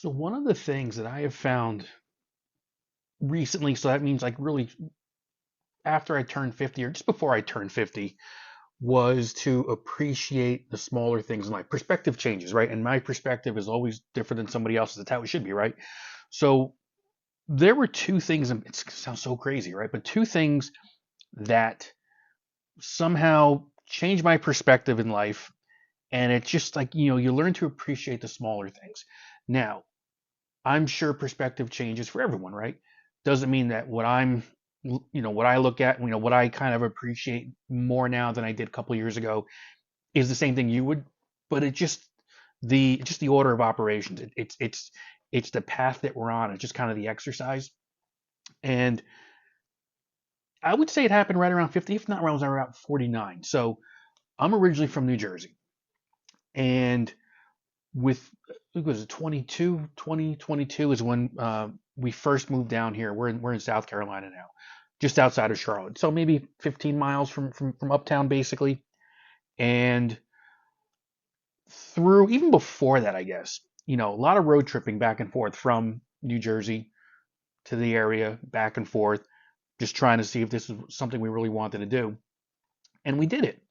So one of the things that I have found recently, so that means like really after I turned 50 or just before I turned 50, was to appreciate the smaller things. My perspective changes, right? And my perspective is always different than somebody else's. That's how it should be, right? So there were two things, and it sounds so crazy, right? But two things that somehow changed my perspective in life. And it's just like, you learn to appreciate the smaller things. Now, I'm sure perspective changes for everyone, right? Doesn't mean that what I look at, what I kind of appreciate more now than I did a couple of years ago is the same thing you would, but it's just the order of operations. It's the path that we're on. It's just kind of the exercise. And I would say it happened right around 50, if not around 49. So I'm originally from New Jersey, and with I think it was 2022 is when we first moved down here. We're in South Carolina now, just outside of Charlotte, so maybe 15 miles from uptown, basically. And through even before that, I guess, a lot of road tripping back and forth from New Jersey to the area, back and forth, just trying to see if this is something we really wanted to do, and we did it.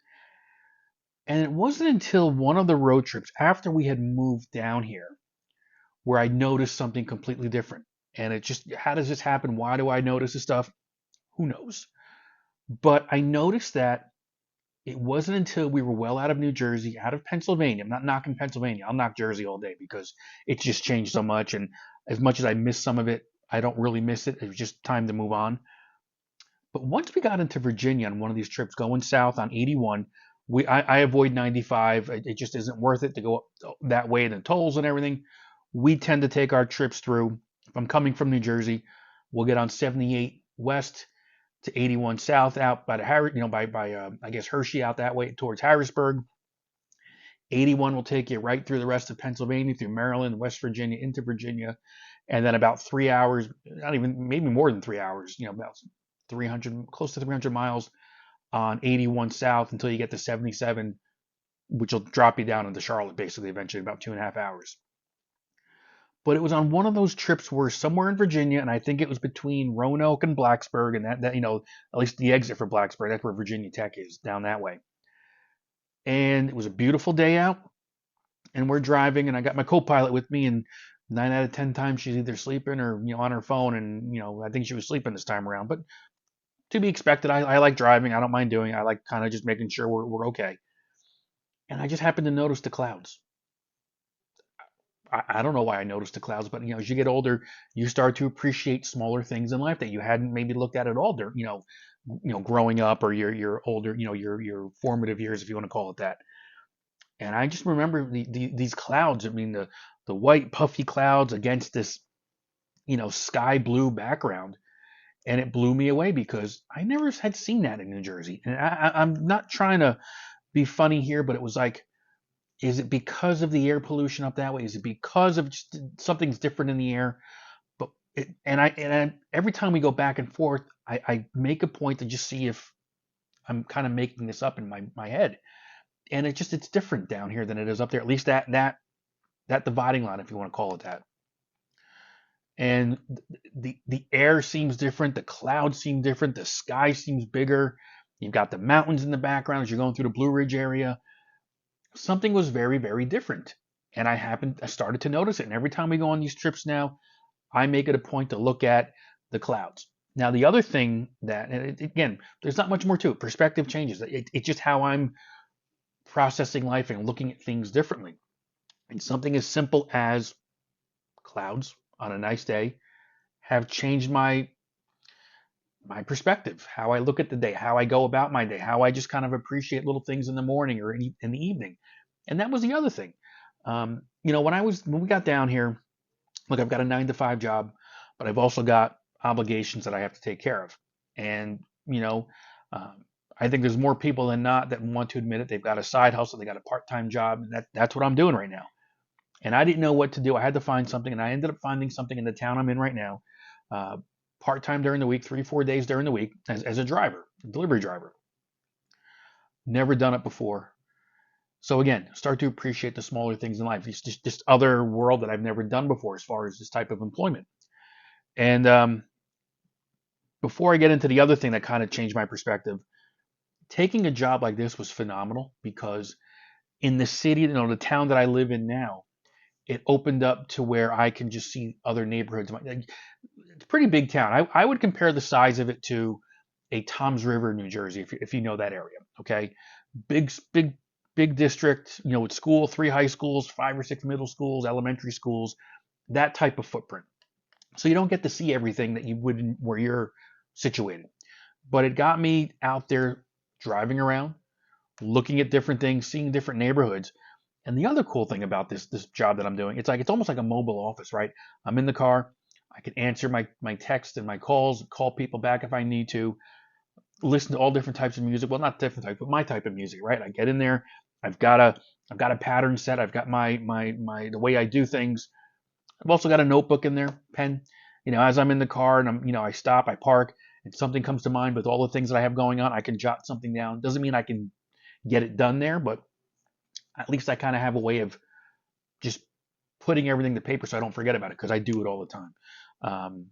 And it wasn't until one of the road trips after we had moved down here where I noticed something completely different. And it just, how does this happen? Why do I notice this stuff? Who knows? But I noticed that it wasn't until we were well out of New Jersey, out of Pennsylvania. I'm not knocking Pennsylvania. I'll knock Jersey all day because it's just changed so much. And as much as I miss some of it, I don't really miss it. It was just time to move on. But once we got into Virginia on one of these trips going south on 81, I avoid 95. It just isn't worth it to go that way, the tolls and everything. We tend to take our trips through. If I'm coming from New Jersey, we'll get on 78 west to 81 south out by the I guess Hershey out that way towards Harrisburg. 81 will take you right through the rest of Pennsylvania, through Maryland, West Virginia, into Virginia, and then about 3 hours, not even maybe more than 3 hours, about 300, close to 300 miles on 81 south until you get to 77, which will drop you down into Charlotte basically eventually about 2.5 hours. But it was on one of those trips where somewhere in Virginia, and I think it was between Roanoke and Blacksburg, and that at least the exit for Blacksburg, that's where Virginia Tech is, down that way. And it was a beautiful day out, and we're driving, and I got my co-pilot with me, and 9 out of 10 times she's either sleeping or on her phone, and I think she was sleeping this time around, but to be expected. I like driving. I don't mind doing it. I like kind of just making sure we're okay. And I just happened to notice the clouds. I don't know why I noticed the clouds, but as you get older, you start to appreciate smaller things in life that you hadn't maybe looked at all during, growing up or your older, your formative years, if you want to call it that. And I just remember these clouds. I mean, the white puffy clouds against this, sky blue background, and it blew me away because I never had seen that in New Jersey. And I'm not trying to be funny here, but it was like, is it because of the air pollution up that way? Is it because of just something's different in the air? But every time we go back and forth, I make a point to just see if I'm kind of making this up in my head. And it's different down here than it is up there. At least that dividing line, if you want to call it that. And the air seems different, the clouds seem different, the sky seems bigger. You've got the mountains in the background as you're going through the Blue Ridge area. Something was very, very different. And I started to notice it. And every time we go on these trips now, I make it a point to look at the clouds. Now, the other thing that, and again, there's not much more to it. Perspective changes. It's just how I'm processing life and looking at things differently. And something as simple as clouds on a nice day have changed my perspective, how I look at the day, how I go about my day, how I just kind of appreciate little things in the morning or in the evening. And that was the other thing. When we got down here, look, I've got a 9 to 5 job, but I've also got obligations that I have to take care of. And, I think there's more people than not that want to admit it. They've got a side hustle, they got a part-time job, and that's what I'm doing right now. And I didn't know what to do. I had to find something, and I ended up finding something in the town I'm in right now, part-time during the week, 3-4 days during the week as a driver, a delivery driver. Never done it before. So again, start to appreciate the smaller things in life. It's just this other world that I've never done before as far as this type of employment. And before I get into the other thing that kind of changed my perspective, taking a job like this was phenomenal because in the city, the town that I live in now, it opened up to where I can just see other neighborhoods. It's a pretty big town. I would compare the size of it to a Toms River, New Jersey, if you know that area. Okay, big, big, big district. With school, 3 high schools, 5 or 6 middle schools, elementary schools, that type of footprint. So you don't get to see everything that you would where you're situated. But it got me out there driving around, looking at different things, seeing different neighborhoods. And the other cool thing about this job that I'm doing, it's almost like a mobile office, right? I'm in the car. I can answer my text and my calls, call people back if I need to, listen to all different types of music. Well, not different types, but my type of music, right? I get in there. I've got a pattern set. I've got my the way I do things. I've also got a notebook in there, pen. As I'm in the car and I stop, I park, and something comes to mind with all the things that I have going on, I can jot something down. Doesn't mean I can get it done there, but at least I kind of have a way of just putting everything to paper so I don't forget about it because I do it all the time. Um,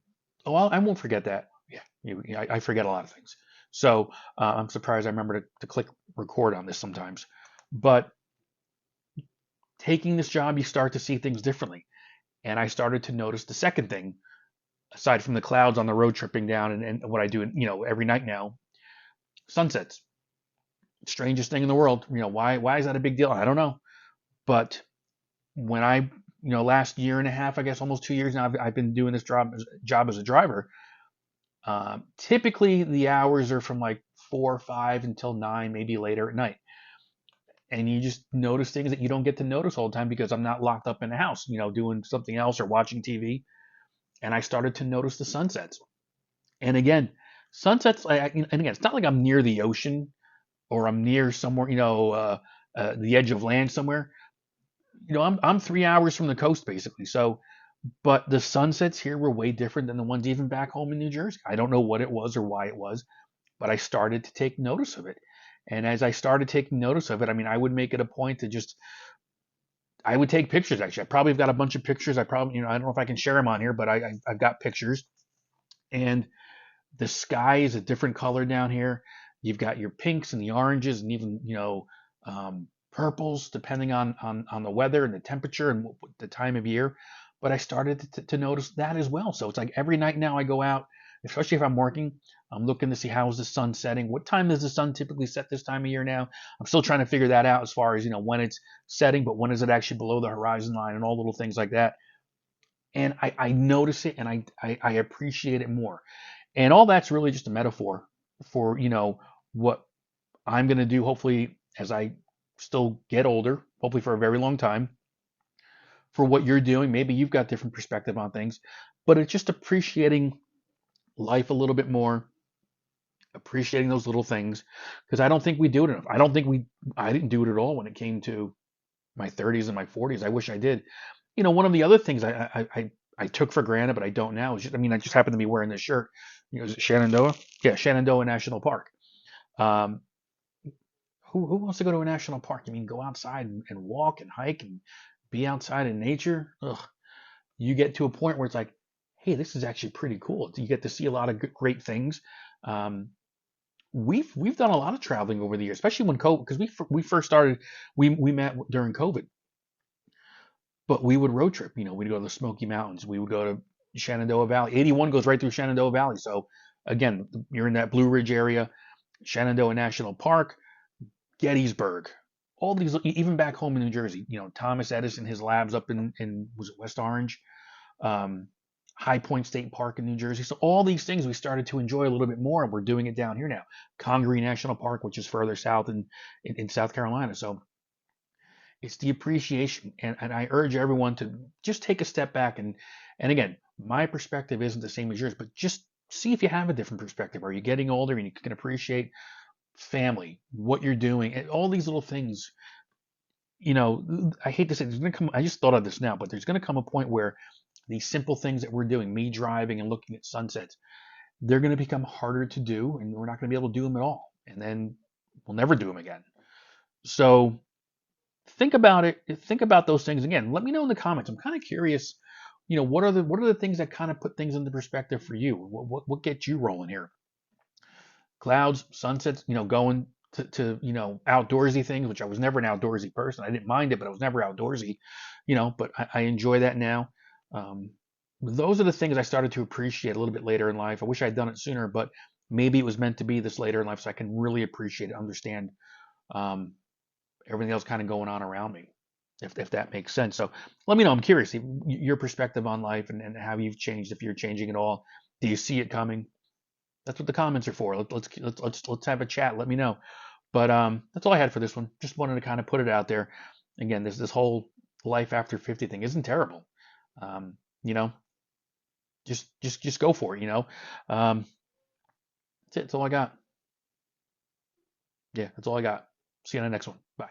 I won't forget that. Yeah, I forget a lot of things. So I'm surprised I remember to click record on this sometimes. But taking this job, you start to see things differently. And I started to notice the second thing, aside from the clouds on the road tripping down and what I do, every night now, sunsets. Strangest thing in the world. Why is that a big deal? I don't know. But when last year and a half, I guess almost 2 years now, I've been doing this job as a driver. Typically, the hours are from like 4 or 5 until 9, maybe later at night. And you just notice things that you don't get to notice all the time because I'm not locked up in the house, doing something else or watching TV. And I started to notice the sunsets. And again, sunsets, and again, it's not like I'm near the ocean or I'm near somewhere, the edge of land somewhere. I'm 3 hours from the coast basically. So, but the sunsets here were way different than the ones even back home in New Jersey. I don't know what it was or why it was, but I started to take notice of it. And as I started taking notice of it, I would make it a point to I would take pictures. Actually, I probably have got a bunch of pictures. I probably, I don't know if I can share them on here, but I've got pictures. And the sky is a different color down here. You've got your pinks and the oranges and even purples, depending on the weather and the temperature and the time of year. But I started to notice that as well. So it's like every night now I go out, especially if I'm working, I'm looking to see how's the sun setting. What time does the sun typically set this time of year now? I'm still trying to figure that out as far as when it's setting, but when is it actually below the horizon line and all little things like that. And I notice it and I appreciate it more. And all that's really just a metaphor for, what I'm going to do, hopefully, as I still get older, hopefully for a very long time, for what you're doing. Maybe you've got different perspective on things, but it's just appreciating life a little bit more, appreciating those little things, because I don't think we do it enough. I didn't do it at all when it came to my 30s and my 40s. I wish I did. One of the other things I took for granted, but I don't now. Is just, I just happen to be wearing this shirt. Is it Shenandoah? Yeah, Shenandoah National Park. Um, who wants to go to a national park? Go outside and walk and hike and be outside in nature? Ugh. You get to a point where it's like, hey, this is actually pretty cool. You get to see a lot of great things. Um, we've done a lot of traveling over the years, especially when COVID, because we first started, we met during COVID, but we would road trip. We'd go to the Smoky Mountains. We would go to Shenandoah Valley. 81 goes right through Shenandoah Valley. So again, you're in that Blue Ridge area, Shenandoah National Park, Gettysburg, all these, even back home in New Jersey, Thomas Edison, his labs up in was it West Orange, um, High Point State Park in New Jersey. So all these things we started to enjoy a little bit more, and we're doing it down here now. Congaree National Park, which is further south in South Carolina. So it's the appreciation, and I urge everyone to just take a step back and again, my perspective isn't the same as yours, but just see if you have a different perspective. Are you getting older and you can appreciate family, what you're doing, and all these little things? I hate to say there's gonna come. I just thought of this now, but there's gonna come a point where these simple things that we're doing, me driving and looking at sunsets, they're gonna become harder to do, and we're not gonna be able to do them at all, and then we'll never do them again. So think about it. Think about those things again. Let me know in the comments. I'm kind of curious. What are the things that kind of put things into perspective for you? What gets you rolling here? Clouds, sunsets, going to outdoorsy things, which I was never an outdoorsy person. I didn't mind it, but I was never outdoorsy, but I enjoy that now. Um, those are the things I started to appreciate a little bit later in life. I wish I'd done it sooner, but maybe it was meant to be this later in life so I can really appreciate it, understand um, everything else kind of going on around me, if that makes sense. So let me know. I'm curious your perspective on life and how you've changed, if you're changing at all. Do you see it coming? That's what the comments are for. Let's have a chat. Let me know. But that's all I had for this one. Just wanted to kind of put it out there. Again, this whole life after 50 thing isn't terrible. Um, you know, just go for it. That's it. That's all I got. Yeah, that's all I got. See you on the next one. Bye.